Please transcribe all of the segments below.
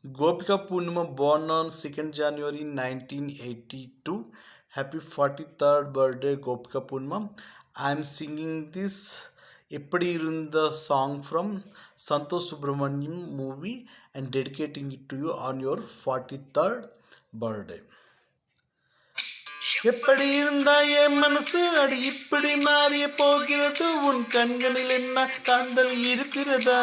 Gopika Purnima born on 2nd January 1982. Happy 43rd birthday, Gopika Purnima. I am singing this Eppadi Irunda song from Santosh Subramaniam movie and dedicating it to you on your 43rd birthday. எப்படி இருந்தா என் மனசு அடி இப்படி மாறிய போகிறது உன் கண்களில் என்ன காந்தல் இருக்கிறதா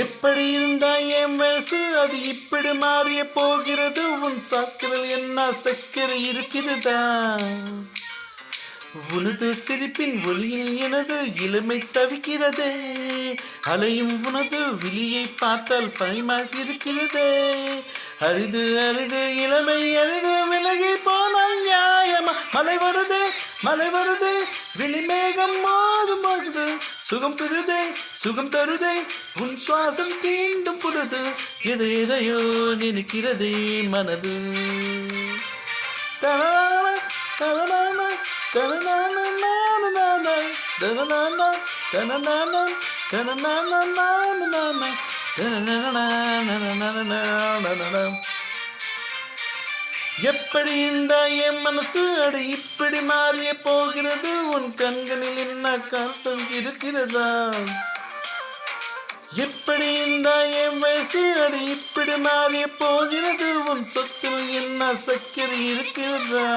எப்படி இருந்தா என் வயசு அது இப்படி மாறிய போகிறது உன் சாக்கிரில் என்ன சக்கரை இருக்கிறதா உனது சிரிப்பின் ஒளியில் எனது இளமை தவிக்கிறதே அலையும் உனது விழியை பார்த்தால் பயமாக இருக்கிறதே அரிது அரிது இளமை அரிது விலகி போனால் நியாயமா மலை வருதே விழிமேகம் மோதும் போகுது சுகம் தருதே உன் சுவாசம் தீண்டும் பொழுது எதையோ நினைக்கிறதே மனது எப்படி இந்த என் மனசு அடி இப்படி மாறிய போகிறது உன் கண்களில் என்ன காத்தம் இருக்கிறதா எப்படி இந்த என் வயசு அடி இப்படி மாறிய போகிறது உன் சொத்தில் என்ன சக்கரை இருக்கிறதா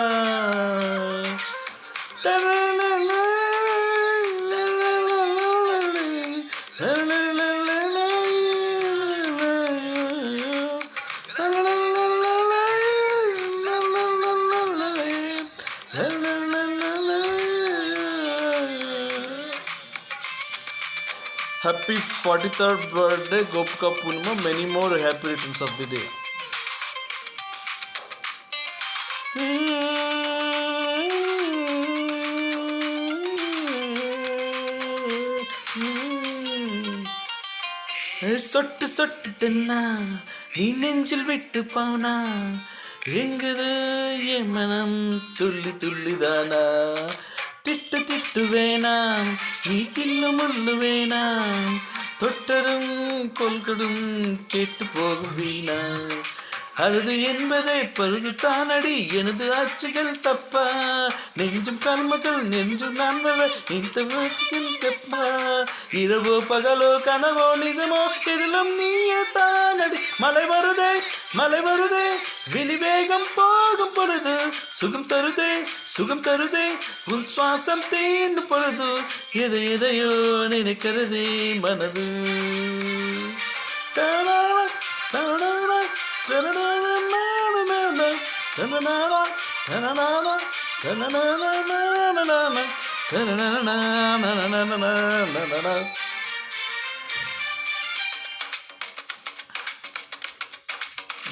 Happy 43rd birthday, Gopika Purnima. Many more happy returns of the day. சொட்டு சொட்டு தென்னா நீ நெஞ்சில் விட்டு போனா எங்குது என் மனம் துள்ளிதானா திட்டு வேணாம் நீ தில்லு முள்ளு வேணாம் தொட்டரும் கொள்கடும் கேட்டு போகும் வீணா அழுது என்பதை பருது தானடி எனது ஆட்சிகள் தப்பா நெஞ்சும் கர்மகள் நெஞ்சும் நன்மைகள் இந்த தப்பா இரவோ பகலோ கனவோ நிஜமோ எதிலும் நீயே தானடி மலை வருதே விழிவேகம் போகும் பொழுது சுகம் தருதே உன் சுவாசம் தீண்டும் பொழுது எதையோ நினைக்கிறதே மனது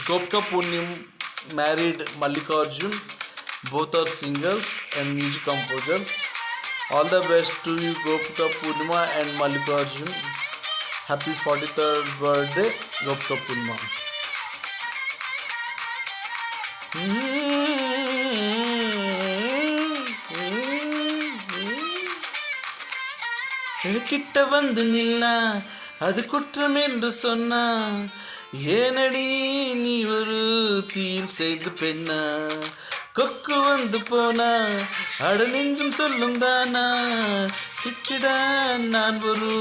Gopika Purnima married Mallikarjun. Both are singers and music composers. All the best to you, Gopika Purnima and Mallikarjun. Happy 43rd birthday, Gopika Purnima. கிட்ட வந்து நின்னா அது குற்றம் என்று சொன்னா ஏனடி நீ ஒரு தீர் செய்து பெண்ணா கொக்கு வந்து போனா அட நெஞ்சும் சொல்லும் தானா சிக்கிடா நான் ஒரு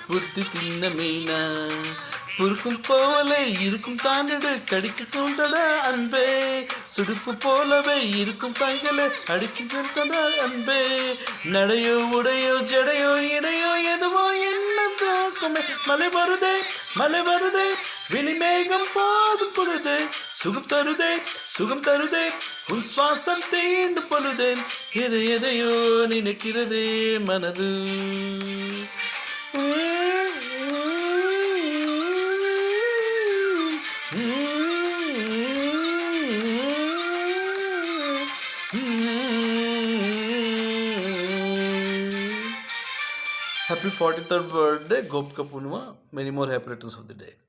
புத்தி தின்ன மீனா பொறுக்கும் போலே இருக்கும் தாண்டிடு கடிக்க கொண்டடா அன்பே சுடுப்பு போலவே இருக்கும் பைகளை அடிக்கின்றதா அன்பே நடையோ உடையோ ஜடையோ இடையோ எதுவோ என்ன தாக்குமே மலை வருதே விழிமேகம் போதும் பொழுது சுகம் தருதே உன் சுவாசம் தீண்டு பொழுது எதையோ நினைக்கிறதே மனது Happy 43rd birthday, Gopika Purnima. Many more happy returns of the day.